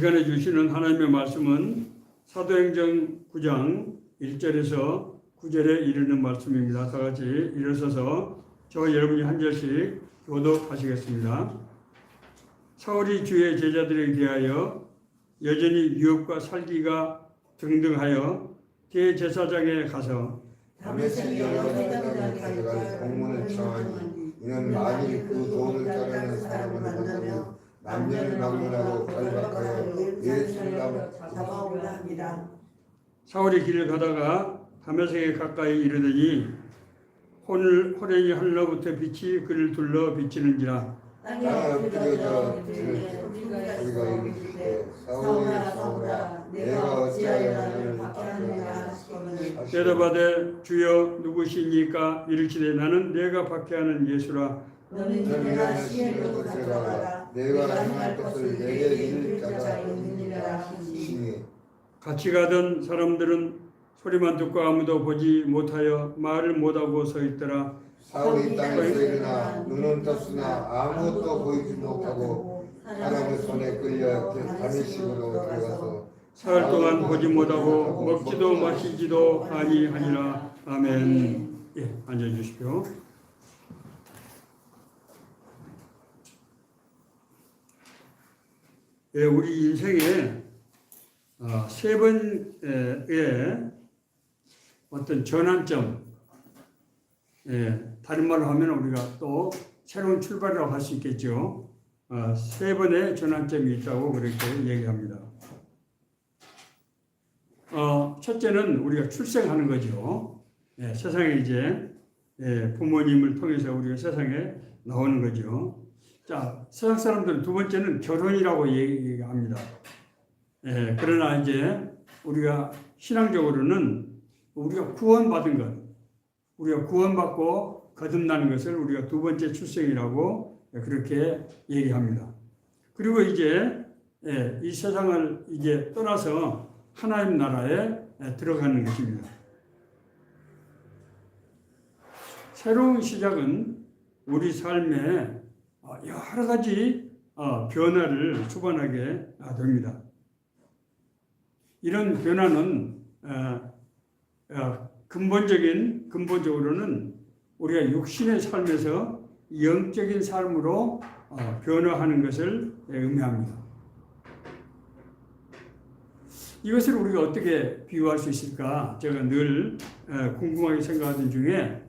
시간에 주시는 하나님의 말씀은 사도행전 9장 1절에서 9절에 이르는 말씀입니다. 다 같이 일어서서 저와 여러분이 한 절씩 교독하시겠습니다. 사울이 주의 제자들에 대하여 여전히 유업과 살기가 등등하여 대제사장에 가서 다메섹 여러 회당장에 가져갈 공문을 청하니 이는 만일 그 돈을 따르는 사람을 만나며 남녀를 막론하고 결박하여 예수님을 잡아오려 합니다. 사울이 길을 가다가 다메섹에 가까이 이르더니 호련히 하늘로부터 빛이 그를 둘러 비치는지라. 땅에 엎드려져 우리가 이르시되 사울아 사울아 내가 어찌하여 나를 박해하느냐 하시거늘 대답하되 주여 누구시니까 이르시되 나는 내가 박해하는 예수라. 너는 내가 시내로 들어가라 내가 행할 것을 내게 이를 자가 있느니라 하시니 같이 가던 사람들은 소리만 듣고 아무도 보지 못하여 말을 못하고 서 있더라. 사울이 땅에서 일어나 눈은 떴으나 아무것도 보이지 못하고 사람의 손에 끌려 다메섹으로 들어가서 사흘 동안 보지 못하고 먹지도 마시지도 아니하니라. 아멘. 예, 앉아주십시오. 예, 우리 인생에 세 번의 어떤 전환점, 다른 말로 하면 우리가 또 새로운 출발이라고 할 수 있겠죠. 세 번의 전환점이 있다고 그렇게 얘기합니다. 첫째는 우리가 출생하는 거죠. 세상에 이제 부모님을 통해서 우리가 세상에 나오는 거죠. 자, 세상 사람들은 두 번째는 결혼이라고 얘기합니다. 그러나 이제 우리가 신앙적으로는 우리가 구원받은 것, 우리가 구원받고 거듭나는 것을 우리가 두 번째 출생이라고 그렇게 얘기합니다. 그리고 이제 이 세상을 이제 떠나서 하나님 나라에 들어가는 것입니다. 새로운 시작은 우리 삶에 여러 가지 변화를 주관하게 됩니다. 이런 변화는 근본적으로는 우리가 육신의 삶에서 영적인 삶으로 변화하는 것을 의미합니다. 이것을 우리가 어떻게 비유할 수 있을까? 제가 늘 궁금하게 생각하던 중에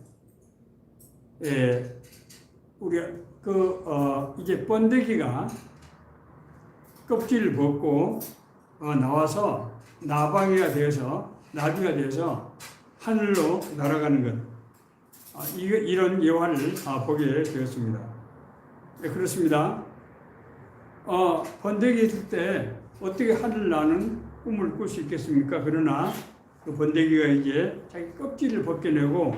우리가 이제 번데기가 껍질을 벗고 나와서 나비가 되어서 하늘로 날아가는 것. 이런 예화를 보게 되었습니다. 그렇습니다. 번데기 있을 때 어떻게 하늘 나는 꿈을 꿀 수 있겠습니까? 그러나 그 번데기가 이제 자기 껍질을 벗겨내고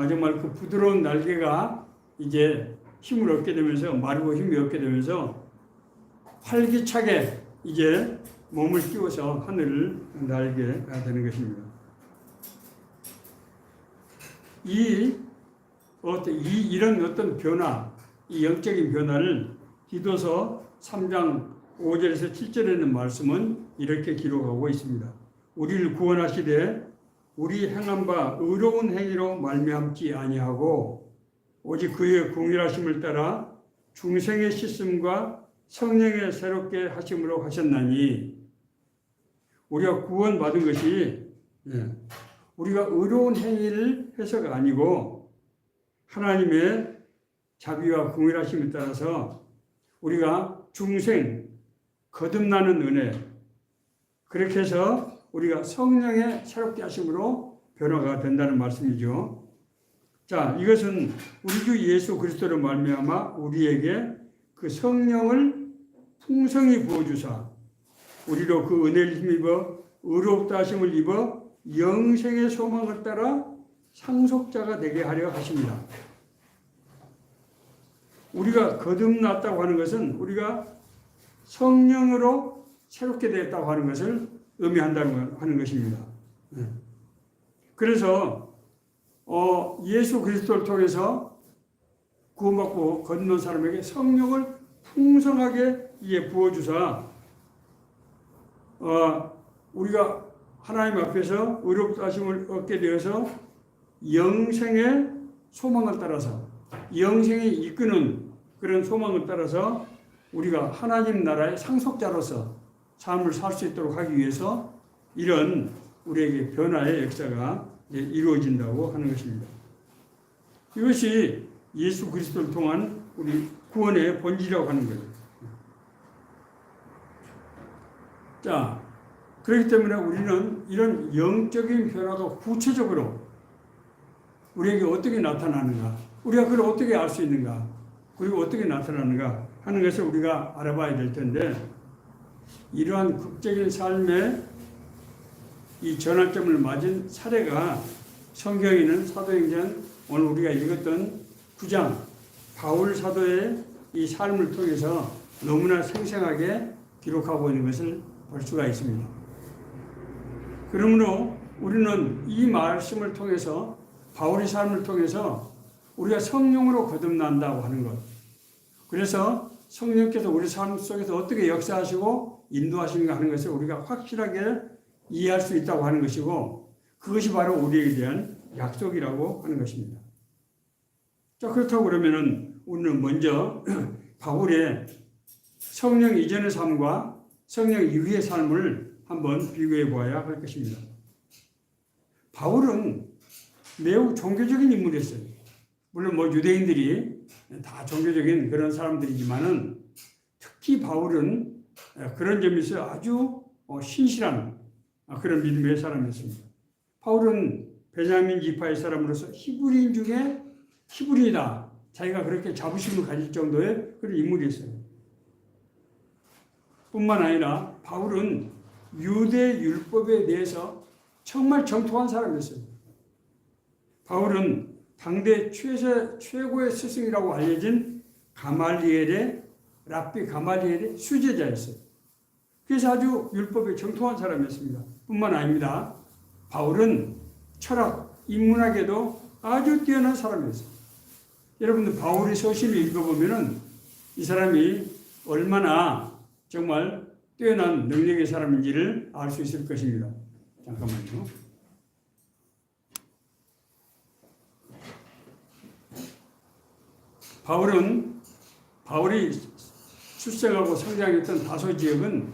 정말 그 부드러운 날개가 이제 힘을 얻게 되면서 마르고 힘이 얻게 되면서 활기차게 이제 몸을 띄워서 하늘을 날게 되는 것입니다. 이런 어떤 변화, 이 영적인 변화를 디도서 3장 5절에서 7절에 있는 말씀은 이렇게 기록하고 있습니다. 우리를 구원하시되 우리 행한 바 의로운 행위로 말미암지 아니하고 오직 그의 공의하심을 따라 중생의 씻음과 성령의 새롭게 하심으로 하셨나니. 우리가 구원받은 것이 우리가 의로운 행위를 해서가 아니고 하나님의 자비와 공의하심에 따라서 우리가 중생, 거듭나는 은혜, 그렇게 해서 우리가 성령의 새롭게 하심으로 변화가 된다는 말씀이죠. 자, 이것은 우리 주 예수 그리스도로 말미암아 우리에게 그 성령을 풍성히 부어주사 우리로 그 은혜를 힘입어 의롭다 하심을 입어 영생의 소망을 따라 상속자가 되게 하려 하십니다. 우리가 거듭났다고 하는 것은 우리가 성령으로 새롭게 되었다고 하는 것을 의미한다는 하는 것입니다. 그래서 예수 그리스도를 통해서 구원받고 거듭난 사람에게 성령을 풍성하게 부어주사 우리가 하나님 앞에서 의롭다 하심을 얻게 되어서 영생의 소망을 따라서 영생이 이끄는 그런 소망을 따라서 우리가 하나님 나라의 상속자로서 삶을 살 수 있도록 하기 위해서 이런 우리에게 변화의 역사가 이루어진다고 하는 것입니다. 이것이 예수 그리스도를 통한 우리 구원의 본질이라고 하는 거예요. 자, 그렇기 때문에 우리는 이런 영적인 변화도 구체적으로 우리에게 어떻게 나타나는가, 우리가 그걸 어떻게 알 수 있는가, 그리고 어떻게 나타나는가 하는 것을 우리가 알아봐야 될 텐데, 이러한 극적인 삶의 이 전환점을 맞은 사례가 성경에는 사도행전 오늘 우리가 읽었던 9장 바울 사도의 이 삶을 통해서 너무나 생생하게 기록하고 있는 것을 볼 수가 있습니다. 그러므로 우리는 이 말씀을 통해서 바울의 삶을 통해서 우리가 성령으로 거듭난다고 하는 것, 그래서 성령께서 우리 삶 속에서 어떻게 역사하시고 인도하시는가 하는 것을 우리가 확실하게 이해할 수 있다고 하는 것이고, 그것이 바로 우리에게 대한 약속이라고 하는 것입니다. 자, 그렇다고 그러면은 우리는 먼저 바울의 성령 이전의 삶과 성령 이후의 삶을 한번 비교해 보아야 할 것입니다. 바울은 매우 종교적인 인물이었어요. 물론 유대인들이 다 종교적인 그런 사람들이지만은 특히 바울은 그런 점에서 아주 신실한 그런 믿음의 사람이었습니다. 바울은 베냐민 지파의 사람으로서 히브리인 중에 히브리이다, 자기가 그렇게 자부심을 가질 정도의 그런 인물이었어요. 뿐만 아니라 바울은 유대 율법에 대해서 정말 정통한 사람이었어요. 바울은 당대 최고의 스승이라고 알려진 랍비 가말리엘의 수제자였어요. 그래서 아주 율법에 정통한 사람이었습니다. 뿐만 아닙니다. 바울은 철학, 인문학에도 아주 뛰어난 사람이었어요. 여러분들 바울의 서신을 읽어보면은 이 사람이 얼마나 정말 뛰어난 능력의 사람인지를 알 수 있을 것입니다. 잠깐만요. 바울이 출생하고 성장했던 다소 지역은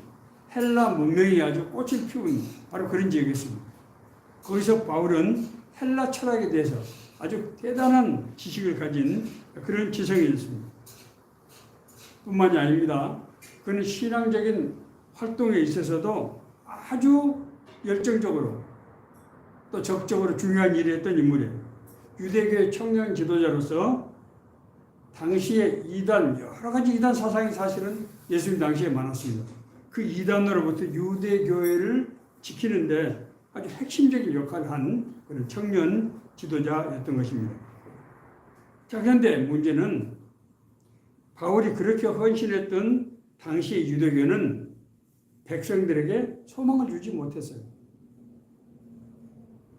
헬라 문명이 아주 꽃을 피운 바로 그런 지역이었습니다. 거기서 바울은 헬라 철학에 대해서 아주 대단한 지식을 가진 그런 지성이었습니다. 뿐만이 아닙니다. 그는 신앙적인 활동에 있어서도 아주 열정적으로 또 적극적으로 중요한 일을 했던 인물이에요. 유대교의 청년 지도자로서 당시에 여러 가지 이단 사상이 사실은 예수님 당시에 많았습니다. 그 이단으로부터 유대교회를 지키는데 아주 핵심적인 역할을 한 그런 청년 지도자였던 것입니다. 자, 그런데 문제는 바울이 그렇게 헌신했던 당시의 유대교는 백성들에게 소망을 주지 못했어요.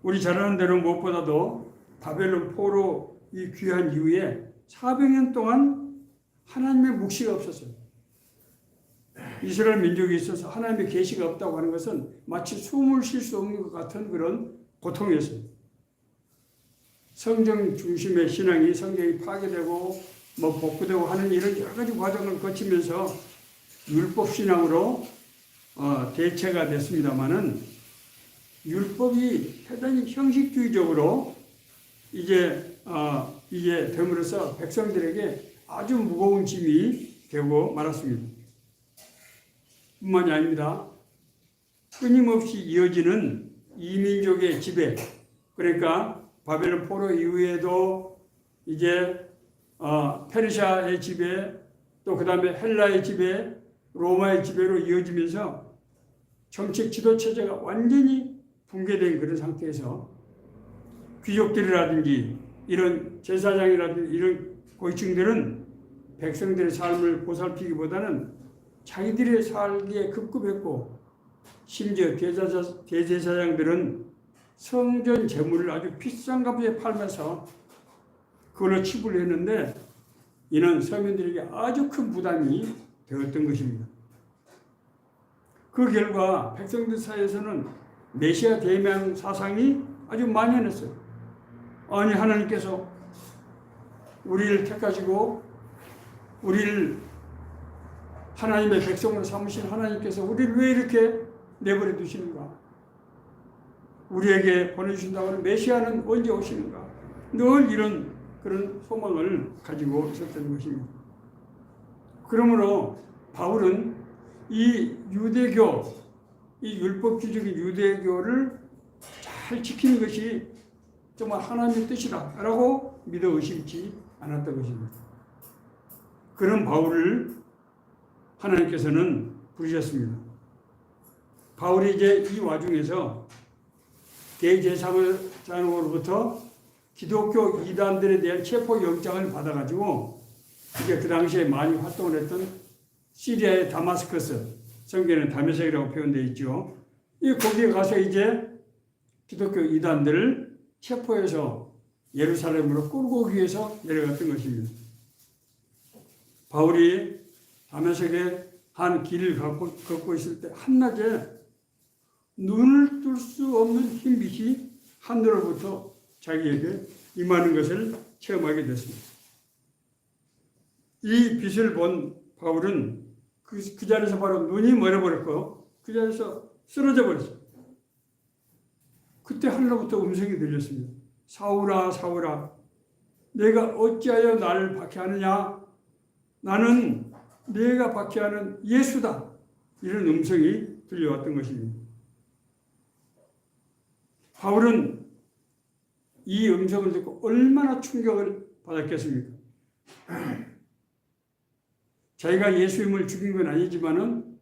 우리 잘 아는 대로 무엇보다도 바벨론 포로 이 귀한 이후에 400년 동안 하나님의 묵시가 없었어요. 이스라엘 민족에 있어서 하나님의 계시가 없다고 하는 것은 마치 숨을 쉴 수 없는 것 같은 그런 고통이었어요. 성경 중심의 신앙이 성경이 파괴되고 복구되고 하는 이런 여러 가지 과정을 거치면서 율법 신앙으로 대체가 됐습니다만은 율법이 대단히 형식주의적으로 이제 됨으로써 백성들에게 아주 무거운 짐이 되고 말았습니다. 뿐만이 아닙니다. 끊임없이 이어지는 이민족의 지배, 그러니까 바벨론 포로 이후에도 이제 페르시아의 지배, 또 그 다음에 헬라의 지배, 로마의 지배로 이어지면서 정책 지도 체제가 완전히 붕괴된 그런 상태에서 귀족들이라든지 이런 제사장이라든지 이런 고위층들은 백성들의 삶을 보살피기보다는 자기들의 살기에 급급했고, 심지어 대제사장들은 성전 재물을 아주 비싼 값에 팔면서 그걸로 치부를 했는데, 이는 서민들에게 아주 큰 부담이 되었던 것입니다. 그 결과 백성들 사이에서는 메시아 대명 사상이 아주 만연했어요. 아니, 하나님께서 우리를 택하시고 우리를 하나님의 백성으로 삼으신 하나님께서 우리를 왜 이렇게 내버려 두시는가? 우리에게 보내주신다고 하는 메시아는 언제 오시는가? 늘 이런 그런 소망을 가지고 있었던 것입니다. 그러므로 바울은 이 유대교, 이 율법주의적인 유대교를 잘 지키는 것이 정말 하나님의 뜻이다라고 믿어 의심치 않았던 것입니다. 그런 바울을 하나님께서는 부르셨습니다. 바울이 이제 이 와중에서 대제사장으로부터 기독교 이단들에 대한 체포 영장을 받아가지고 이제 그 당시에 많이 활동을 했던 시리아의 다마스커스, 성경에는 다메섹이라고 표현되어 있죠. 거기에 가서 이제 기독교 이단들을 체포해서 예루살렘으로 끌고 오기 위해서 내려갔던 것입니다. 바울이 다메섹에 한 길을 걷고 있을 때 한낮에 눈을 뜰 수 없는 흰빛이 하늘로부터 자기에게 임하는 것을 체험하게 됐습니다. 이 빛을 본 바울은 그 자리에서 바로 눈이 멀어버렸고 그 자리에서 쓰러져 버렸어요. 그때 하늘로부터 음성이 들렸습니다. 사울아, 사울아, 내가 어찌하여 나를 박해하느냐? 나는 내가 박해하는 예수다. 이런 음성이 들려왔던 것입니다. 바울은 이 음성을 듣고 얼마나 충격을 받았겠습니까? 자기가 예수님을 죽인 건 아니지만은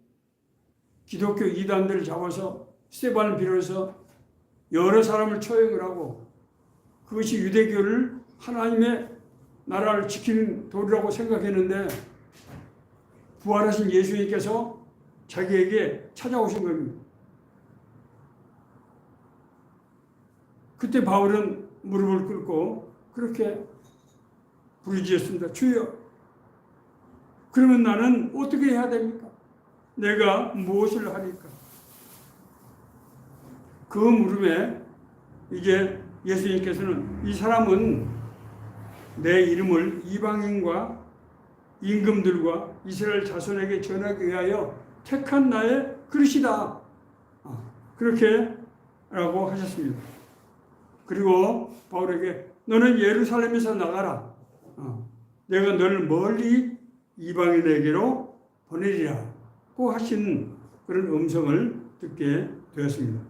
기독교 이단들을 잡아서 스데반을 비롯해서 여러 사람을 처형을 하고 그것이 유대교를 하나님의 나라를 지키는 도리라고 생각했는데 부활하신 예수님께서 자기에게 찾아오신 겁니다. 그때 바울은 무릎을 꿇고 그렇게 부르짖었습니다. 주여, 그러면 나는 어떻게 해야 됩니까? 내가 무엇을 하니까? 그 물음에 이제 예수님께서는 이 사람은 내 이름을 이방인과 임금들과 이스라엘 자손에게 전하기 위하여 택한 나의 그릇이다. 그렇게 라고 하셨습니다. 그리고 바울에게 너는 예루살렘에서 나가라. 내가 너를 멀리 이방인에게로 보내리라. 고 하신 그런 음성을 듣게 되었습니다.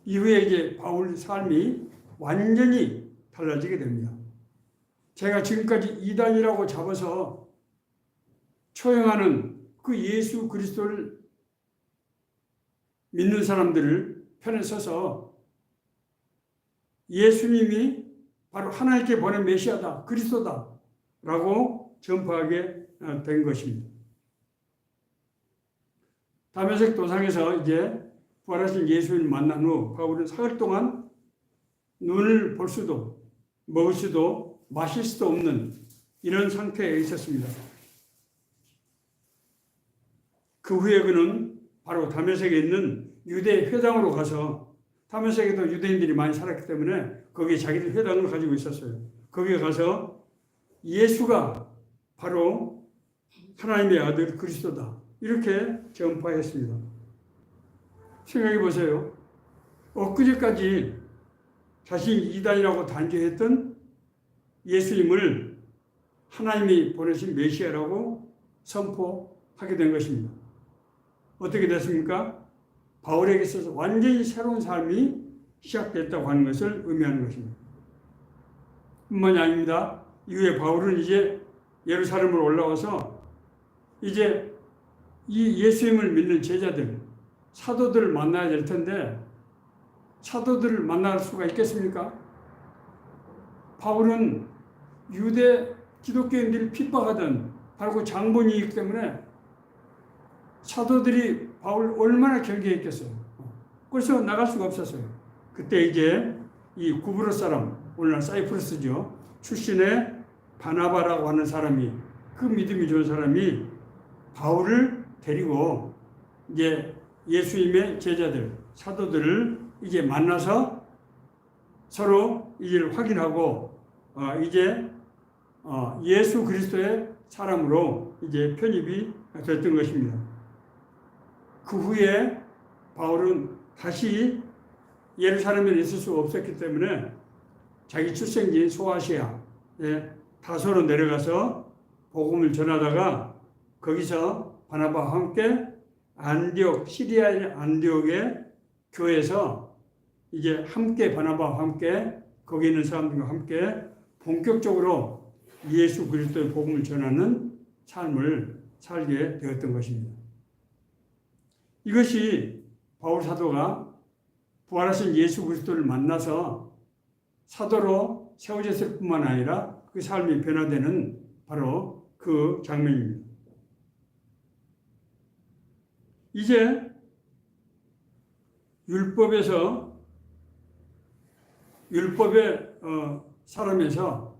이후에 이제 바울 삶이 완전히 달라지게 됩니다. 제가 지금까지 이단이라고 잡아서 처형하는 그 예수 그리스도를 믿는 사람들을 편에 서서 예수님이 바로 하나님께 보낸 메시아다, 그리스도다 라고 전파하게 된 것입니다. 다메섹 도상에서 이제 부활하신 예수님을 만난 후 바울은 사흘 동안 눈을 볼 수도 먹을 수도 마실 수도 없는 이런 상태에 있었습니다. 그 후에 그는 바로 다메섹에 있는 유대 회당으로 가서, 다메섹에도 유대인들이 많이 살았기 때문에 거기에 자기들 회당을 가지고 있었어요. 거기에 가서 예수가 바로 하나님의 아들 그리스도다 이렇게 전파했습니다. 생각해 보세요. 엊그제까지 자신이 이단이라고 단죄했던 예수님을 하나님이 보내신 메시아라고 선포하게 된 것입니다. 어떻게 됐습니까? 바울에게 있어서 완전히 새로운 삶이 시작됐다고 하는 것을 의미하는 것입니다. 뿐만이 아닙니다. 이후에 바울은 이제 예루살렘으로 올라와서 이제 이 예수님을 믿는 제자들, 사도들을 만나야 될 텐데 사도들을 만날 수가 있겠습니까? 바울은 유대 기독교인들이 핍박하던 바로 그 장본이기 때문에 사도들이 바울을 얼마나 경계했겠어요. 그래서 나갈 수가 없었어요. 그때 이제 이 구브로 사람, 오늘날 사이프러스죠, 출신의 바나바라고 하는 사람이, 그 믿음이 좋은 사람이 바울을 데리고 이제 예수님의 제자들, 사도들을 이제 만나서 서로 이를 확인하고 이제 예수 그리스도의 사람으로 이제 편입이 됐던 것입니다. 그 후에 바울은 다시 예루살렘에 있을 수 없었기 때문에 자기 출생지인 소아시아에 다소로 내려가서 복음을 전하다가 거기서 바나바와 함께 안디옥, 시리아의 안디옥의 교회에서 이제 함께 바나바와 함께 거기 있는 사람들과 함께 본격적으로 예수 그리스도의 복음을 전하는 삶을 살게 되었던 것입니다. 이것이 바울 사도가 부활하신 예수 그리스도를 만나서 사도로 세워졌을 뿐만 아니라 그 삶이 변화되는 바로 그 장면입니다. 이제 율법의 사람에서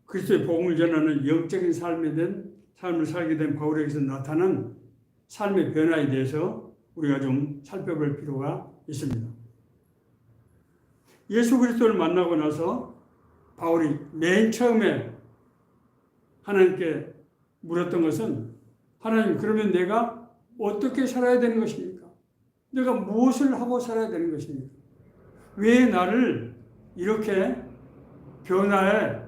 그리스도의 복음을 전하는 영적인 삶을 살게 된 바울에게서 나타난 삶의 변화에 대해서 우리가 좀 살펴볼 필요가 있습니다. 예수 그리스도를 만나고 나서 바울이 맨 처음에 하나님께 물었던 것은 하나님, 그러면 내가 어떻게 살아야 되는 것입니까? 내가 무엇을 하고 살아야 되는 것입니까? 왜 나를 이렇게 변화의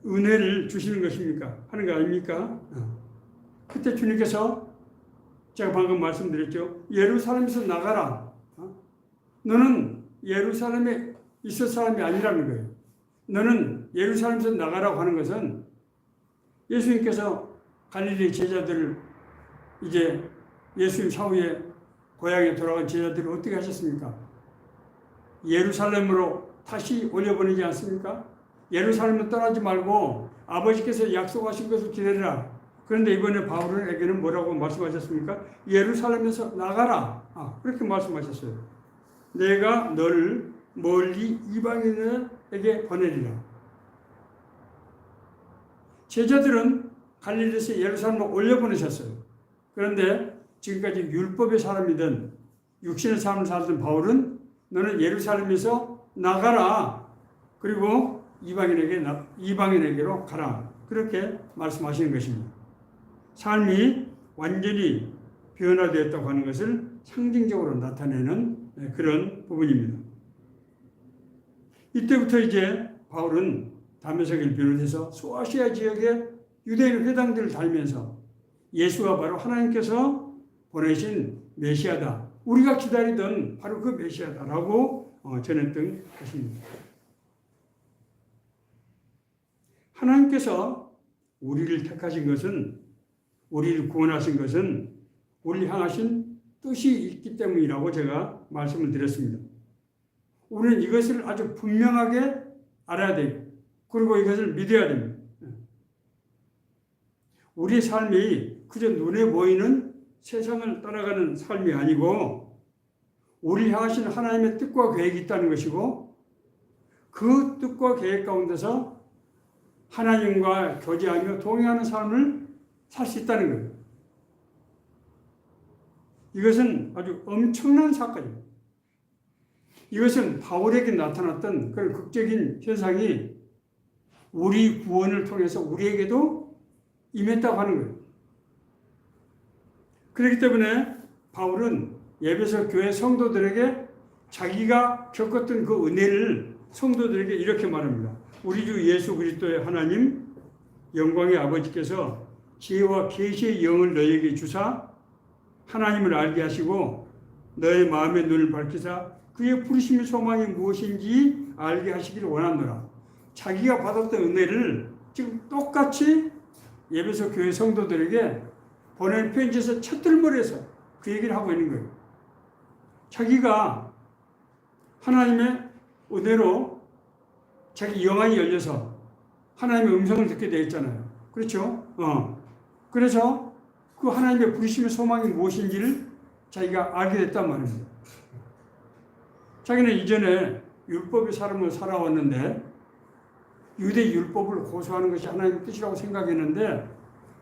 은혜를 주시는 것입니까? 하는 거 아닙니까? 그때 주님께서 제가 방금 말씀드렸죠. 예루살렘에서 나가라. 너는 예루살렘에 있을 사람이 아니라는 거예요. 너는 예루살렘에서 나가라고 하는 것은 예수님께서 갈릴리 제자들을 이제 예수님 사후에 고향에 돌아간 제자들을 어떻게 하셨습니까? 예루살렘으로 다시 올려보내지 않습니까? 예루살렘을 떠나지 말고 아버지께서 약속하신 것을 기다리라. 그런데 이번에 바울에게는 뭐라고 말씀하셨습니까? 예루살렘에서 나가라. 그렇게 말씀하셨어요. 내가 너를 멀리 이방인에게 보내리라. 제자들은 갈릴리에서 예루살렘으로 올려보내셨어요. 그런데 지금까지 율법의 사람이든 육신의 삶을 살던 바울은 너는 예루살렘에서 나가라. 그리고 이방인에게로 가라. 그렇게 말씀하시는 것입니다. 삶이 완전히 변화되었다고 하는 것을 상징적으로 나타내는 그런 부분입니다. 이때부터 이제 바울은 다메섹을 비롯해서 소아시아 지역의 유대인 회당들을 다니면서 예수가 바로 하나님께서 보내신 메시아다. 우리가 기다리던 바로 그 메시아다라고 전했던 것입니다. 하나님께서 우리를 택하신 것은, 우리를 구원하신 것은 우리를 향하신 뜻이 있기 때문이라고 제가 말씀을 드렸습니다. 우리는 이것을 아주 분명하게 알아야 돼요. 그리고 이것을 믿어야 됩니다. 우리의 삶이 그저 눈에 보이는 세상을 따라가는 삶이 아니고 우리를 향하신 하나님의 뜻과 계획이 있다는 것이고 그 뜻과 계획 가운데서 하나님과 교제하며 동행하는 삶을 살 수 있다는 거예요. 이것은 아주 엄청난 사건입니다. 이것은 바울에게 나타났던 그런 극적인 현상이 우리 구원을 통해서 우리에게도 임했다고 하는 거예요. 그렇기 때문에 바울은 에베소 교회 성도들에게 자기가 겪었던 그 은혜를 성도들에게 이렇게 말합니다. 우리 주 예수 그리스도의 하나님 영광의 아버지께서 지혜와 계시의 영을 너희에게 주사 하나님을 알게 하시고 너의 마음의 눈을 밝히사 그의 부르심의 소망이 무엇인지 알게 하시기를 원하노라. 자기가 받았던 은혜를 지금 똑같이 에베소 교회 성도들에게 보낸 편지에서 첫들머리에서 그 얘기를 하고 있는 거예요. 자기가 하나님의 은혜로 자기 영안이 열려서 하나님의 음성을 듣게 되었잖아요. 그렇죠? 그래서 그 하나님의 부르심의 소망이 무엇인지를 자기가 알게 됐단 말입니다. 자기는 이전에 율법의 사람으로 살아왔는데 유대 율법을 고수하는 것이 하나님의 뜻이라고 생각했는데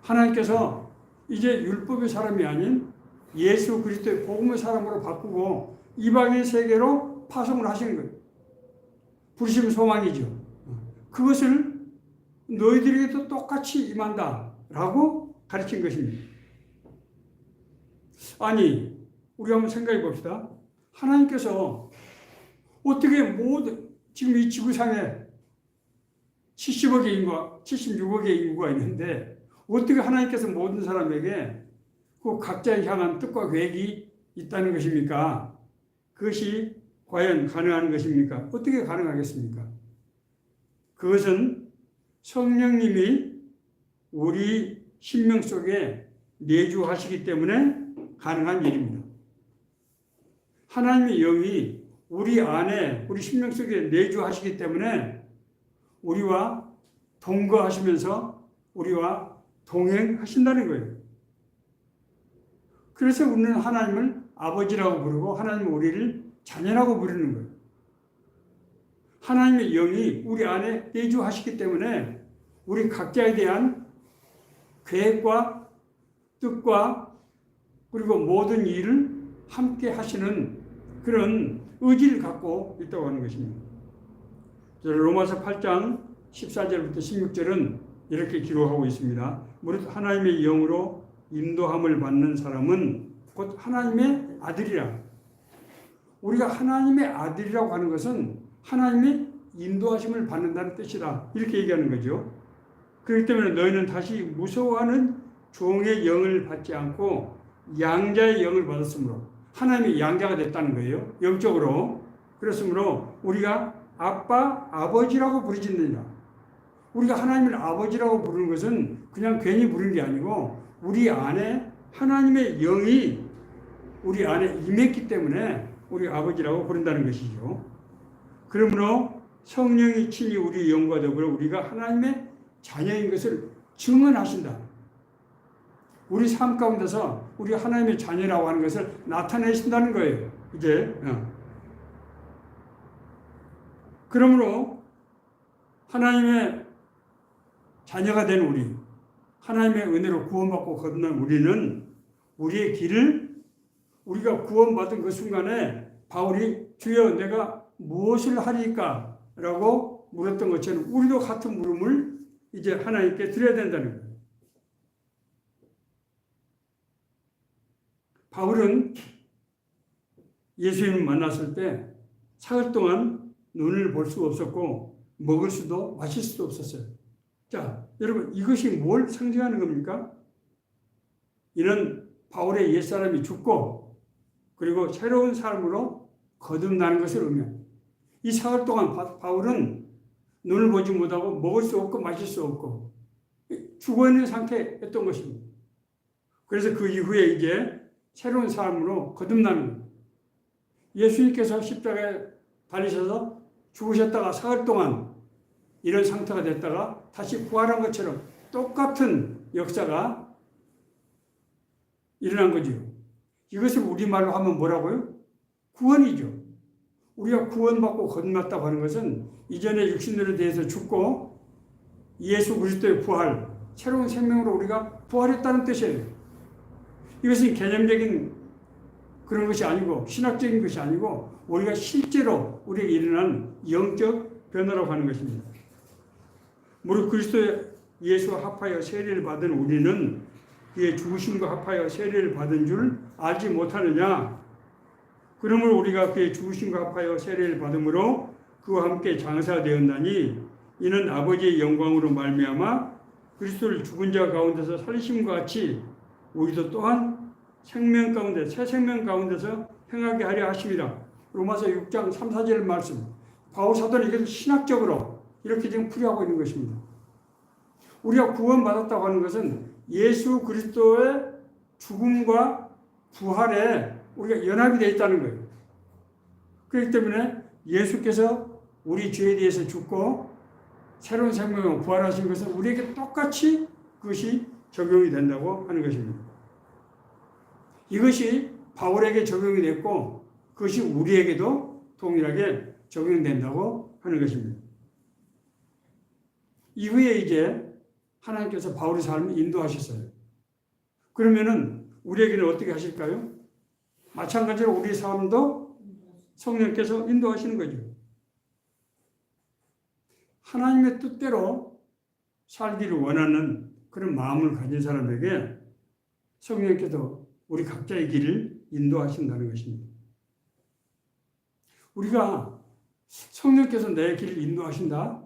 하나님께서 이제 율법의 사람이 아닌 예수 그리스도의 복음의 사람으로 바꾸고 이방인 세계로 파송을 하시는 거예요. 부르심 소망이죠. 그것을 너희들에게도 똑같이 임한다라고 가르친 것입니다. 아니, 우리 한번 생각해 봅시다. 하나님께서 어떻게 모든 지금 이 지구상에 70억의 인구가 76억의 인구가 있는데 어떻게 하나님께서 모든 사람에게 그 각자에 향한 뜻과 계획이 있다는 것입니까? 그것이 과연 가능한 것입니까? 어떻게 가능하겠습니까? 그것은 성령님이 우리 심령 속에 내주하시기 때문에 가능한 일입니다. 하나님의 영이 우리 안에 우리 심령 속에 내주하시기 때문에 우리와 동거하시면서 우리와 동행하신다는 거예요. 그래서 우리는 하나님을 아버지라고 부르고 하나님은 우리를 자녀라고 부르는 거예요. 하나님의 영이 우리 안에 내주하시기 때문에 우리 각자에 대한 계획과 뜻과 그리고 모든 일을 함께 하시는 그런 의지를 갖고 있다고 하는 것입니다. 로마서 8장 14절부터 16절은 이렇게 기록하고 있습니다. 무릇 하나님의 영으로 인도함을 받는 사람은 곧 하나님의 아들이라. 우리가 하나님의 아들이라고 하는 것은 하나님의 인도하심을 받는다는 뜻이다. 이렇게 얘기하는 거죠. 그렇기 때문에 너희는 다시 무서워하는 종의 영을 받지 않고 양자의 영을 받았으므로 하나님의 양자가 됐다는 거예요. 영적으로. 그렇으므로 우리가 아빠, 아버지라고 부르짖느니라. 우리가 하나님을 아버지라고 부르는 것은 그냥 괜히 부르는 게 아니고 우리 안에 하나님의 영이 우리 안에 임했기 때문에 우리 아버지라고 부른다는 것이죠. 그러므로 성령이 친히 우리 영과 더불어 우리가 하나님의 자녀인 것을 증언하신다. 우리 삶 가운데서 우리 하나님의 자녀라고 하는 것을 나타내신다는 거예요. 이제 그러므로 하나님의 자녀가 된 우리, 하나님의 은혜로 구원받고 거듭난 우리는 우리의 길을 우리가 구원받은 그 순간에 바울이 주여 내가 무엇을 하리까? 라고 물었던 것처럼 우리도 같은 물음을 이제 하나님께 드려야 된다는 거예요. 바울은 예수님을 만났을 때 사흘 동안 눈을 볼 수 없었고 먹을 수도 마실 수도 없었어요. 자, 여러분 이것이 뭘 상징하는 겁니까? 이는 바울의 옛사람이 죽고 그리고 새로운 삶으로 거듭나는 것을 의미합니다. 이 사흘 동안 바울은 눈을 보지 못하고 먹을 수 없고 마실 수 없고 죽어있는 상태였던 것입니다. 그래서 그 이후에 이제 새로운 삶으로 거듭나는 거예요. 예수님께서 십자가에 달리셔서 죽으셨다가 사흘 동안 이런 상태가 됐다가 다시 부활한 것처럼 똑같은 역사가 일어난 거죠. 이것을 우리말로 하면 뭐라고요? 구원이죠. 우리가 구원받고 거듭났다고 하는 것은 이전의 육신으로 대해서 죽고 예수 그리스도의 부활, 새로운 생명으로 우리가 부활했다는 뜻이에요. 이것은 개념적인 그런 것이 아니고 신학적인 것이 아니고 우리가 실제로 우리에게 일어난 영적 변화라고 하는 것입니다. 무릇 그리스도 예수와 합하여 세례를 받은 우리는 그의 죽으심과 합하여 세례를 받은 줄 알지 못하느냐? 그러므로 우리가 그의 죽으심과 합하여 세례를 받음으로 그와 함께 장사가 되었나니 이는 아버지의 영광으로 말미암아 그리스도를 죽은 자 가운데서 살리심과 같이 우리도 또한 생명 가운데 새 생명 가운데서 행하게 하려 하심이라. 로마서 6장 3, 4절 말씀. 바울 사도는 이것을 신학적으로 이렇게 지금 풀이하고 있는 것입니다. 우리가 구원받았다고 하는 것은 예수 그리스도의 죽음과 부활에 우리가 연합이 되어 있다는 거예요. 그렇기 때문에 예수께서 우리 죄에 대해서 죽고 새로운 생명으로 부활하신 것은 우리에게 똑같이 그것이 적용이 된다고 하는 것입니다. 이것이 바울에게 적용이 됐고 그것이 우리에게도 동일하게 적용된다고 하는 것입니다. 이후에 이제 하나님께서 바울의 삶을 인도하셨어요. 그러면은 우리에게는 어떻게 하실까요? 마찬가지로 우리 삶도 성령께서 인도하시는 거죠. 하나님의 뜻대로 살기를 원하는 그런 마음을 가진 사람에게 성령께서 우리 각자의 길을 인도하신다는 것입니다. 우리가 성령께서 내 길을 인도하신다?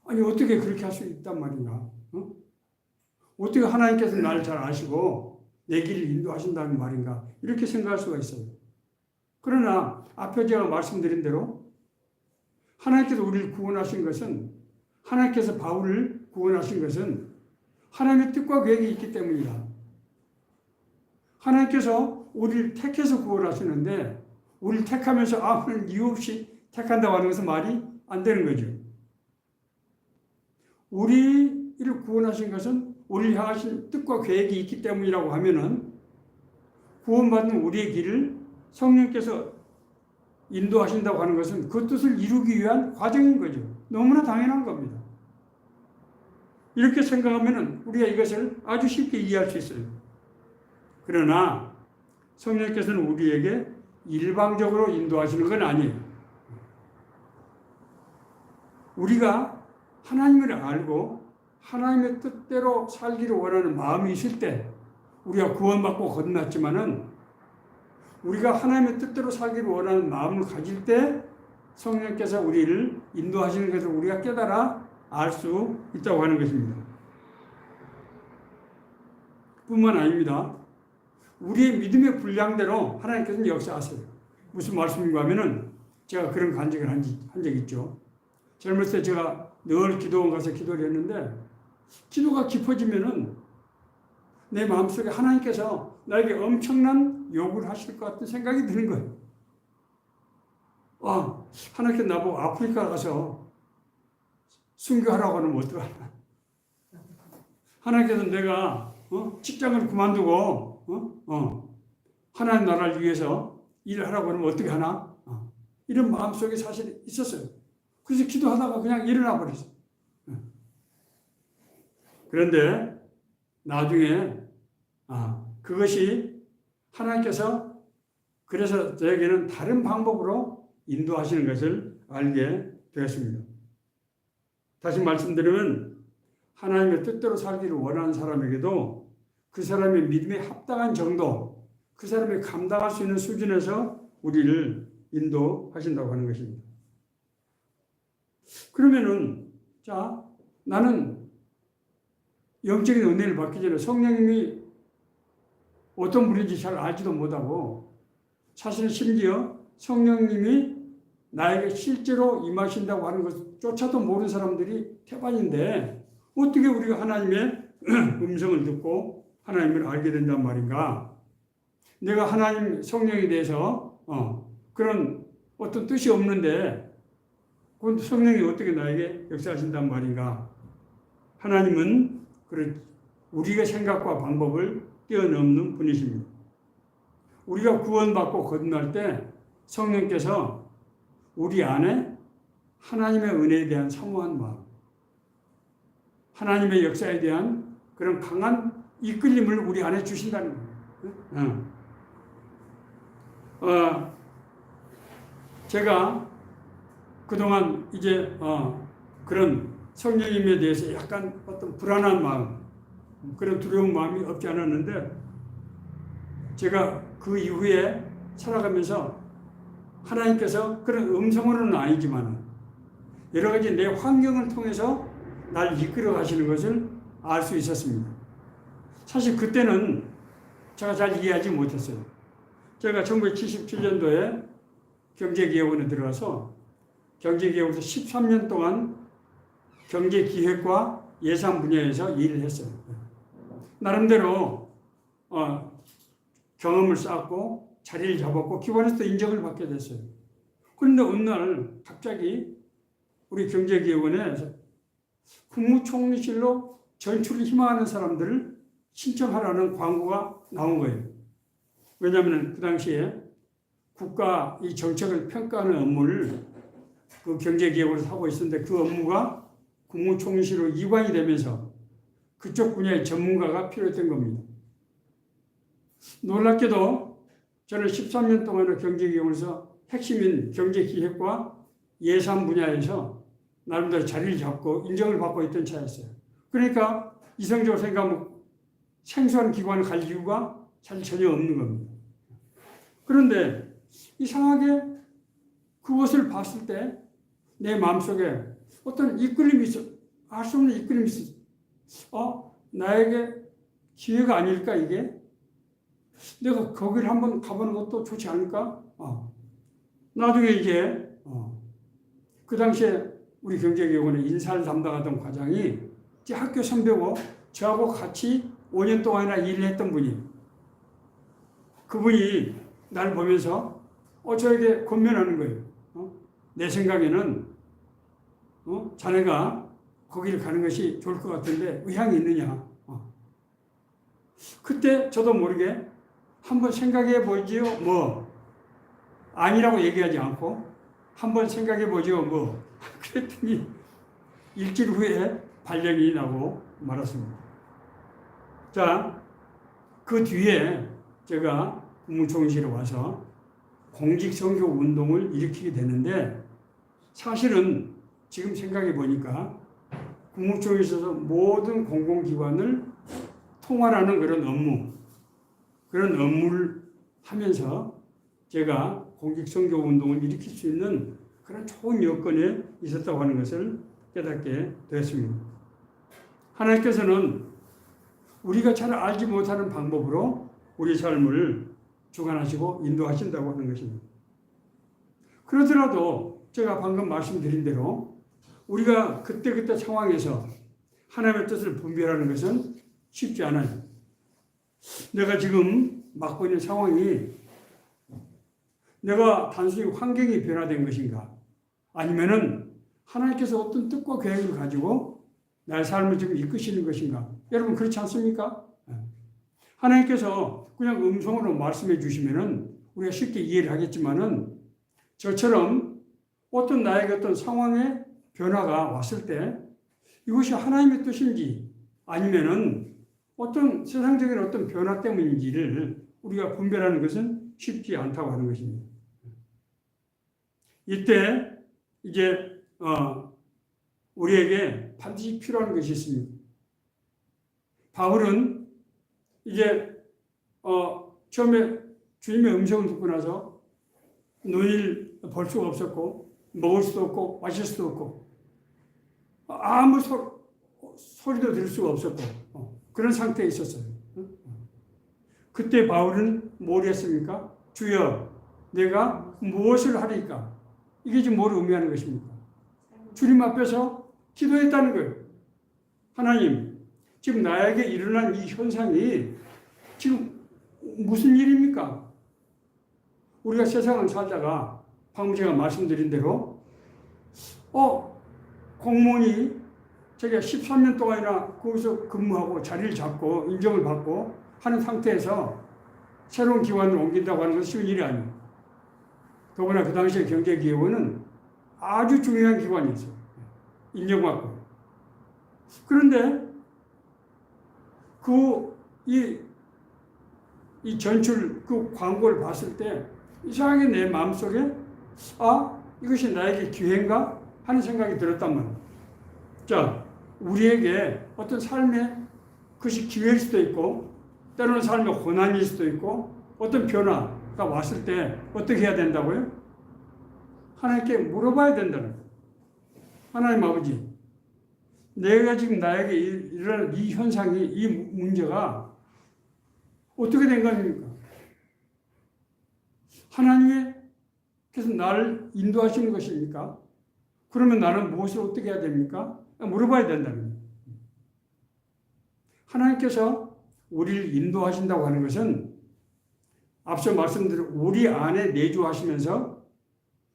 아니 어떻게 그렇게 할 수 있단 말인가? 어? 어떻게 하나님께서 나를 잘 아시고 내 길을 인도하신다는 말인가? 이렇게 생각할 수가 있어요. 그러나 앞에 제가 말씀드린 대로 하나님께서 우리를 구원하신 것은, 하나님께서 바울을 구원하신 것은 하나님의 뜻과 계획이 있기 때문이다. 하나님께서 우리를 택해서 구원하시는데 우리를 택하면서 하나님 이유 없이 택한다고 하는 것은 말이 안 되는 거죠. 우리를 구원하신 것은 우리를 향하신 뜻과 계획이 있기 때문이라고 하면은 구원받는 우리의 길을 성령께서 인도하신다고 하는 것은 그 뜻을 이루기 위한 과정인 거죠. 너무나 당연한 겁니다. 이렇게 생각하면은 우리가 이것을 아주 쉽게 이해할 수 있어요. 그러나 성령께서는 우리에게 일방적으로 인도하시는 건 아니에요. 우리가 하나님을 알고 하나님의 뜻대로 살기를 원하는 마음이 있을 때 우리가 구원받고 거듭났지만은 우리가 하나님의 뜻대로 살기를 원하는 마음을 가질 때 성령께서 우리를 인도하시는 것을 우리가 깨달아 알 수 있다고 하는 것입니다. 뿐만 아닙니다. 우리의 믿음의 분량대로 하나님께서는 역사하세요. 무슨 말씀인가 하면은 제가 그런 간증을 한 적이 있죠. 젊을 때 제가 늘 기도원 가서 기도를 했는데 기도가 깊어지면은 내 마음속에 하나님께서 나에게 엄청난 요구를 하실 것 같은 생각이 드는 거예요. 하나님께서 나보고 아프리카 가서 순교하라고 하면 어떡하나. 하나님께서 내가 직장을 그만두고 하나님 나라를 위해서 일을 하라고 하면 어떻게 하나. 이런 마음속에 사실 있었어요. 그래서 기도하다가 그냥 일어나 버렸어요. 그런데 나중에 그것이 하나님께서 그래서 저에게는 다른 방법으로 인도하시는 것을 알게 되었습니다. 다시 말씀드리면 하나님의 뜻대로 살기를 원하는 사람에게도 그 사람의 믿음에 합당한 정도, 그 사람이 감당할 수 있는 수준에서 우리를 인도하신다고 하는 것입니다. 그러면은 나는 영적인 은혜를 받기 전에 성령님이 어떤 분인지 잘 알지도 못하고 사실 심지어 성령님이 나에게 실제로 임하신다고 하는 것조차도 모르는 사람들이 태반인데 어떻게 우리가 하나님의 음성을 듣고 하나님을 알게 된단 말인가? 내가 하나님 성령에 대해서 그런 어떤 뜻이 없는데 그 성령이 어떻게 나에게 역사하신단 말인가? 하나님은 우리의 생각과 방법을 뛰어넘는 분이십니다. 우리가 구원받고 거듭날 때 성령께서 우리 안에 하나님의 은혜에 대한 사모한 마음, 하나님의 역사에 대한 그런 강한 이끌림을 우리 안에 주신다는 거예요. 제가 그동안 이제 그런 성령님에 대해서 약간 어떤 불안한 마음, 그런 두려운 마음이 없지 않았는데 제가 그 이후에 살아가면서 하나님께서 그런 음성으로는 아니지만 여러 가지 내 환경을 통해서 날 이끌어 가시는 것을 알 수 있었습니다. 사실 그때는 제가 잘 이해하지 못했어요. 제가 1977년도에 경제기획원에 들어가서 경제기획원에서 13년 동안 경제기획과 예산 분야에서 일을 했어요. 나름대로 경험을 쌓았고 자리를 잡았고 기관에서도 인정을 받게 됐어요. 그런데 어느 날 갑자기 우리 경제기획원에 국무총리실로 전출을 희망하는 사람들을 신청하라는 광고가 나온 거예요. 왜냐하면 그 당시에 국가 이 정책을 평가하는 업무를 그 경제기획원에서 하고 있었는데 그 업무가 국무총리실로 이관이 되면서 그쪽 분야의 전문가가 필요했던 겁니다. 놀랍게도 저는 13년 동안의 경제기획원에서 핵심인 경제기획과 예산 분야에서 나름대로 자리를 잡고 인정을 받고 있던 차였어요. 그러니까 이성적으로 생각하면 생소한 기관을 갈 이유가 전혀 없는 겁니다. 그런데 이상하게 그것을 봤을 때 내 마음속에 어떤 이끌림이 있어, 알 수 없는 이끌림이 있어. 나에게 기회가 아닐까 이게? 내가 거기를 한번 가보는 것도 좋지 않을까? 나중에 이제 그 당시에 우리 경제기획원의 인사를 담당하던 과장이 제 학교 선배고 저하고 같이 5년 동안이나 일을 했던 분이, 그분이 나를 보면서 저에게 권면하는 거예요. 내 생각에는 자네가 거기를 가는 것이 좋을 것 같은데 의향이 있느냐. 그때 저도 모르게 한번 생각해 보지요. 아니라고 얘기하지 않고 한번 생각해 보지요. 그랬더니 일주일 후에 발령이 나고 말았습니다. 자, 그 뒤에 제가 국무총리실에 와서 공직선거 운동을 일으키게 되는데, 사실은 지금 생각해 보니까 국무총리실에서 모든 공공기관을 통할하는 그런 업무를 하면서 제가 공직선거 운동을 일으킬 수 있는 그런 좋은 여건에 있었다고 하는 것을 깨닫게 되었습니다. 하나님께서는 우리가 잘 알지 못하는 방법으로 우리 삶을 주관하시고 인도하신다고 하는 것입니다. 그러더라도 제가 방금 말씀드린 대로 우리가 그때그때 상황에서 하나님의 뜻을 분별하는 것은 쉽지 않아요. 내가 지금 맡고 있는 상황이 내가 단순히 환경이 변화된 것인가, 아니면은 하나님께서 어떤 뜻과 계획을 가지고 나의 삶을 지금 이끄시는 것인가. 여러분 그렇지 않습니까? 하나님께서 그냥 음성으로 말씀해 주시면은 우리가 쉽게 이해를 하겠지만은, 저처럼 어떤 나에게 어떤 상황의 변화가 왔을 때 이것이 하나님의 뜻인지 아니면은 어떤 세상적인 어떤 변화 때문인지를 우리가 분별하는 것은 쉽지 않다고 하는 것입니다. 이때 이제 우리에게 반드시 필요한 것이 있습니다. 바울은 이제 처음에 주님의 음성을 듣고 나서 눈을 볼 수가 없었고 먹을 수도 없고 마실 수도 없고 아무 소리도 들을 수가 없었고 그런 상태에 있었어요. 그때 바울은 뭘 했습니까? 주여 내가 무엇을 하리까? 이게 지금 뭘 의미하는 것입니까? 주님 앞에서 기도했다는 거예요. 하나님, 지금 나에게 일어난 이 현상이 지금 무슨 일입니까? 우리가 세상을 살다가 방금 제가 말씀드린 대로 공무원이 제가 13년 동안이나 거기서 근무하고 자리를 잡고 인정을 받고 하는 상태에서 새로운 기관을 옮긴다고 하는 것은 쉬운 일이 아니에요. 더구나 그 당시에 경제기획원은 아주 중요한 기관이었어요. 인정받고. 그런데 이 전출 그 광고를 봤을 때 이상하게 내 마음속에 이것이 나에게 기회인가 하는 생각이 들었단 말이에요. 자, 우리에게 어떤 삶의 그것이 기회일 수도 있고 때로는 삶의 고난일 수도 있고 어떤 변화가 왔을 때 어떻게 해야 된다고요? 하나님께 물어봐야 된다는 거예요. 하나님 아버지, 내가 지금 나에게 일어난 이 현상이, 이 문제가 어떻게 된 겁니까? 하나님께서 나를 인도하시는 것입니까? 그러면 나는 무엇을 어떻게 해야 됩니까? 물어봐야 된다는 거예요. 하나님께서 우리를 인도하신다고 하는 것은 앞서 말씀드린 우리 안에 내주하시면서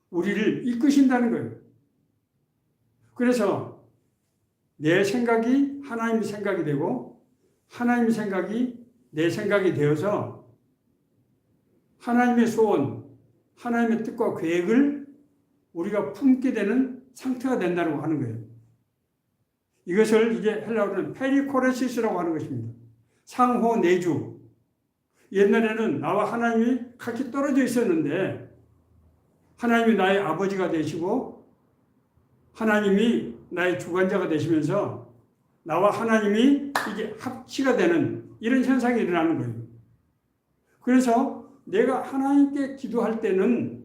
우리를 이끄신다는 거예요. 그래서 내 생각이 하나님의 생각이 되고 하나님의 생각이 내 생각이 되어서 하나님의 소원, 하나님의 뜻과 계획을 우리가 품게 되는 상태가 된다고 하는 거예요. 이것을 이제 헬라어로는 페리코레시스라고 하는 것입니다. 상호 내주. 옛날에는 나와 하나님이 같이 떨어져 있었는데 하나님이 나의 아버지가 되시고 하나님이 나의 주관자가 되시면서 나와 하나님이 이게 합치가 되는 이런 현상이 일어나는 거예요. 그래서 내가 하나님께 기도할 때는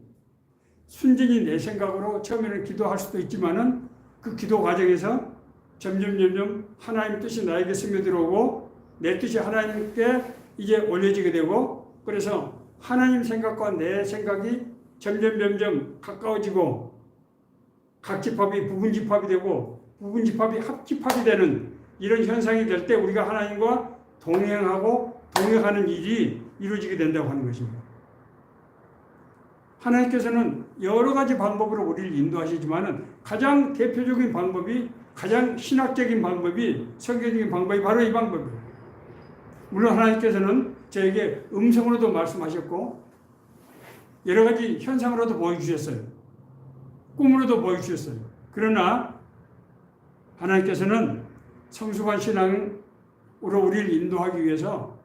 순전히 내 생각으로 처음에는 기도할 수도 있지만은 그 기도 과정에서 점점 하나님 뜻이 나에게 스며들어오고 내 뜻이 하나님께 이제 올려지게 되고 그래서 하나님 생각과 내 생각이 점점 가까워지고 각집합이 부분집합이 되고 부분집합이 합집합이 되는 이런 현상이 될 때 우리가 하나님과 동행하고 동행하는 일이 이루어지게 된다고 하는 것입니다. 하나님께서는 여러 가지 방법으로 우리를 인도하시지만은 가장 대표적인 방법이 가장 신학적인 방법이 성경적인 방법이 바로 이 방법이에요. 물론 하나님께서는 저에게 음성으로도 말씀하셨고 여러 가지 현상으로도 보여주셨어요. 꿈으로도 보여주셨어요. 그러나 하나님께서는 성숙한 신앙으로 우리를 인도하기 위해서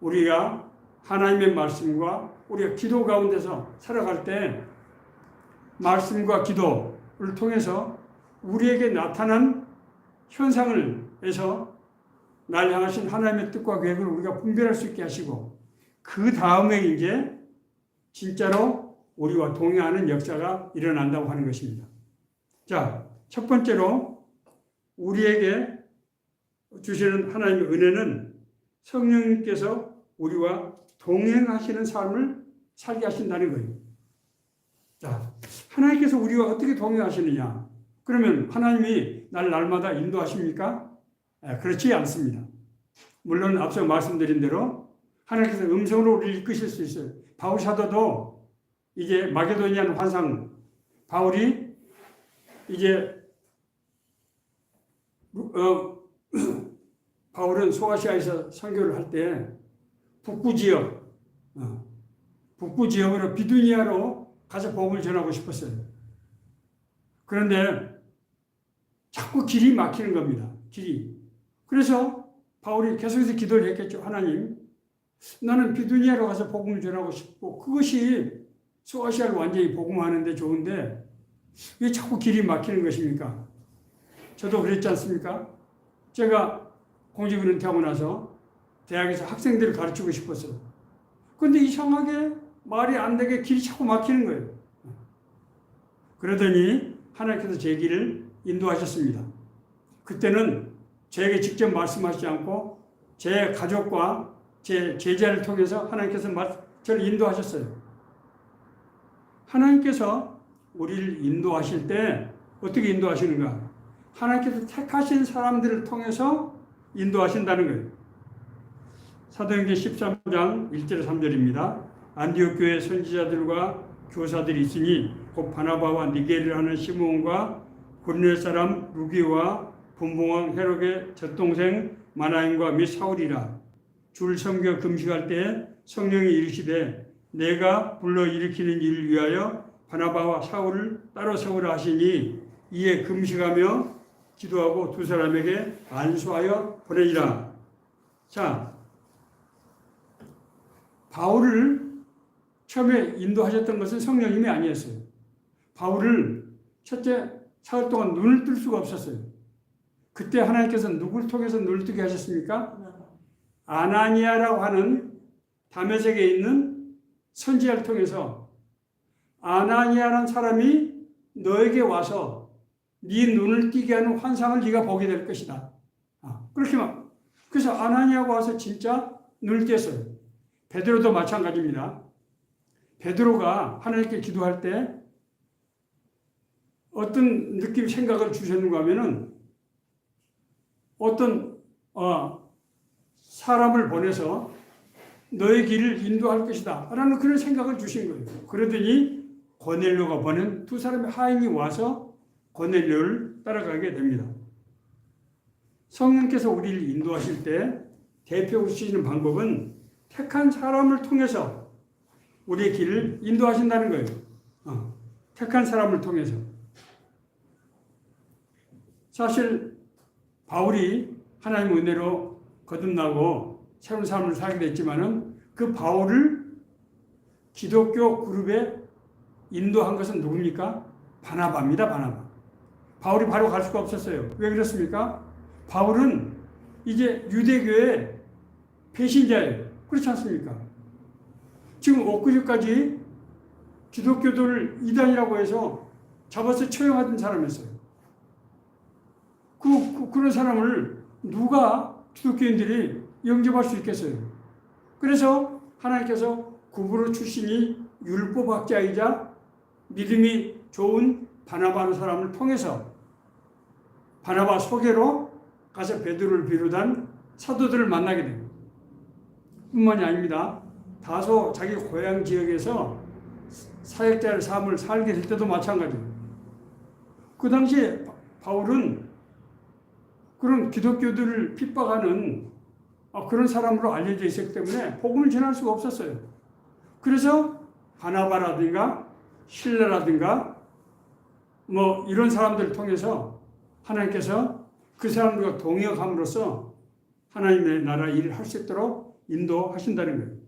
우리가 하나님의 말씀과 우리가 기도 가운데서 살아갈 때 말씀과 기도를 통해서 우리에게 나타난 현상을 해서 날 향하신 하나님의 뜻과 계획을 우리가 분별할 수 있게 하시고 그 다음에 이제 진짜로 우리와 동행하는 역사가 일어난다고 하는 것입니다. 자, 첫 번째로 우리에게 주시는 하나님의 은혜는 성령님께서 우리와 동행하시는 삶을 살게 하신다는 거예요. 자, 하나님께서 우리와 어떻게 동행하시느냐? 그러면 하나님이 날마다 인도하십니까? 그렇지 않습니다. 물론 앞서 말씀드린 대로 하나님께서 음성으로 우리를 이끄실 수 있어요. 바울 사도도 이제 마게도니아는 환상, 바울이 이제 바울은 소아시아에서 선교를 할 때 북부 지역으로 비두니아로 가서 복음을 전하고 싶었어요. 그런데 자꾸 길이 막히는 겁니다. 길이. 그래서 바울이 계속해서 기도를 했겠죠. 하나님, 나는 비두니아로 가서 복음을 전하고 싶고 그것이 소아시아를 완전히 복음화하는데 좋은데 왜 자꾸 길이 막히는 것입니까? 저도 그랬지 않습니까? 제가 공직을 은퇴하고 나서 대학에서 학생들을 가르치고 싶었어요. 그런데 이상하게 말이 안 되게 길이 자꾸 막히는 거예요. 그러더니 하나님께서 제 길을 인도하셨습니다. 그때는 저에게 직접 말씀하시지 않고 제 가족과 제 제자를 통해서 하나님께서 저를 인도하셨어요. 하나님께서 우리를 인도하실 때 어떻게 인도하시는가? 하나님께서 택하신 사람들을 통해서 인도하신다는 거예요. 사도행전 13장 1절 3절입니다. 안디옥 교회 선지자들과 교사들이 있으니 곧 바나바와 니게를 하는 시므온과 고린도 사람 루기와 분봉왕 헤롯의 젖동생 마나임과 및 사울이라. 주를 섬겨 금식할 때 성령이 이르시되 내가 불러 일으키는 일을 위하여 바나바와 사울을 따로 세우라 하시니 이에 금식하며 기도하고 두 사람에게 안수하여 보내니라. 자, 바울을 처음에 인도하셨던 것은 성령님이 아니었어요. 바울을 첫째 사흘 동안 눈을 뜰 수가 없었어요. 그때 하나님께서 누구를 통해서 눈을 뜨게 하셨습니까? 아나니아라고 하는 다메섹에 있는 선지자를 통해서 아나니아라는 사람이 너에게 와서 네 눈을 띄게 하는 환상을 네가 보게 될 것이다. 그렇게 막 그래서 아나니아가 와서 진짜 눈을 띄었어요. 베드로도 마찬가지입니다. 베드로가 하나님께 기도할 때 어떤 느낌, 생각을 주셨는가 하면은 어떤 사람을 보내서 너의 길을 인도할 것이다 라는 그런 생각을 주신 거예요. 그러더니 고넬료가 보낸 두 사람의 하인이 와서 고넬료를 따라가게 됩니다. 성령께서 우리를 인도하실 때 대표로 쓰시는 방법은 택한 사람을 통해서 우리의 길을 인도하신다는 거예요. 택한 사람을 통해서. 사실 바울이 하나님의 은혜로 거듭나고 새로운 삶을 살게 됐지만은 그 바울을 기독교 그룹에 인도한 것은 누굽니까? 바나바입니다. 바나바. 바울이 바로 갈 수가 없었어요. 왜 그렇습니까? 바울은 이제 유대교의 배신자예요. 그렇지 않습니까? 지금 엊그제까지 기독교도를 이단이라고 해서 잡아서 처형하던 사람이었어요. 그런 사람을 누가 기독교인들이 영접할 수 있겠어요? 그래서 하나님께서 구브로 출신이 율법학자이자 믿음이 좋은 바나바라는 사람을 통해서 바나바 소개로 가서 베드로를 비롯한 사도들을 만나게 됩니다. 뿐만이 아닙니다. 다소 자기 고향 지역에서 사역자의 삶을 살게 될 때도 마찬가지입니다. 그 당시에 바울은 그런 기독교들을 핍박하는 그런 사람으로 알려져 있었기 때문에 복음을 전할 수가 없었어요. 그래서 바나바라든가 실레라든가 뭐 이런 사람들을 통해서 하나님께서 그 사람들과 동역함으로써 하나님의 나라 일을 할 수 있도록 인도하신다는 거예요.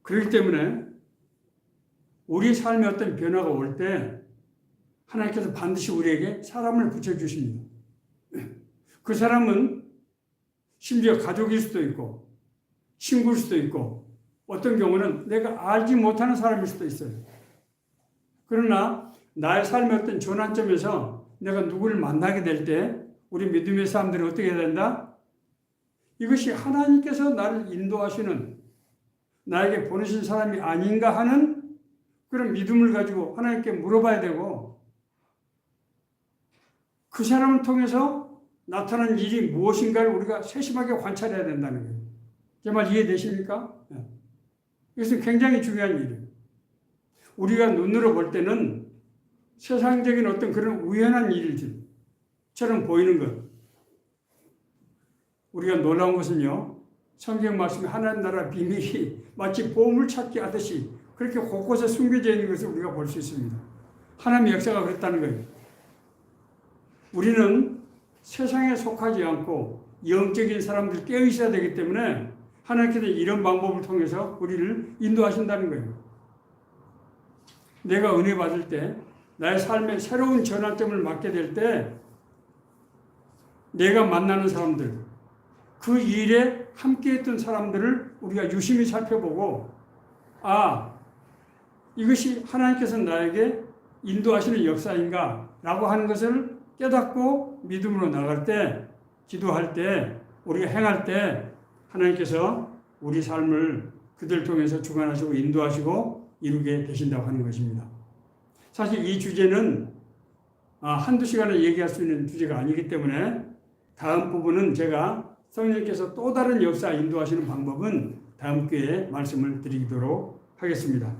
그렇기 때문에 우리 삶에 어떤 변화가 올 때 하나님께서 반드시 우리에게 사람을 붙여주십니다. 그 사람은 심지어 가족일 수도 있고 친구일 수도 있고 어떤 경우는 내가 알지 못하는 사람일 수도 있어요. 그러나 나의 삶의 어떤 전환점에서 내가 누구를 만나게 될 때 우리 믿음의 사람들이 어떻게 해야 된다? 이것이 하나님께서 나를 인도하시는 나에게 보내신 사람이 아닌가 하는 그런 믿음을 가지고 하나님께 물어봐야 되고 그 사람을 통해서 나타난 일이 무엇인가를 우리가 세심하게 관찰해야 된다는 거예요. 제 말 이해되십니까? 이것은 굉장히 중요한 일이에요. 우리가 눈으로 볼 때는 세상적인 어떤 그런 우연한 일들처럼 보이는 것. 우리가 놀라운 것은요. 성경 말씀에 하나님 나라 비밀이 마치 보물찾기 하듯이 그렇게 곳곳에 숨겨져 있는 것을 우리가 볼 수 있습니다. 하나님의 역사가 그랬다는 거예요. 우리는 세상에 속하지 않고 영적인 사람들 깨어 있어야 되기 때문에 하나님께서 이런 방법을 통해서 우리를 인도하신다는 거예요. 내가 은혜 받을 때 나의 삶에 새로운 전환점을 맞게 될 때 내가 만나는 사람들 그 일에 함께했던 사람들을 우리가 유심히 살펴보고 이것이 하나님께서 나에게 인도하시는 역사인가 라고 하는 것을 깨닫고 믿음으로 나갈 때 기도할 때 우리가 행할 때 하나님께서 우리 삶을 그들 통해서 주관하시고 인도하시고 이루게 되신다고 하는 것입니다. 사실 이 주제는 한두 시간에 얘기할 수 있는 주제가 아니기 때문에 다음 부분은 제가 성령께서 또 다른 역사 인도하시는 방법은 다음 기회에 말씀을 드리도록 하겠습니다.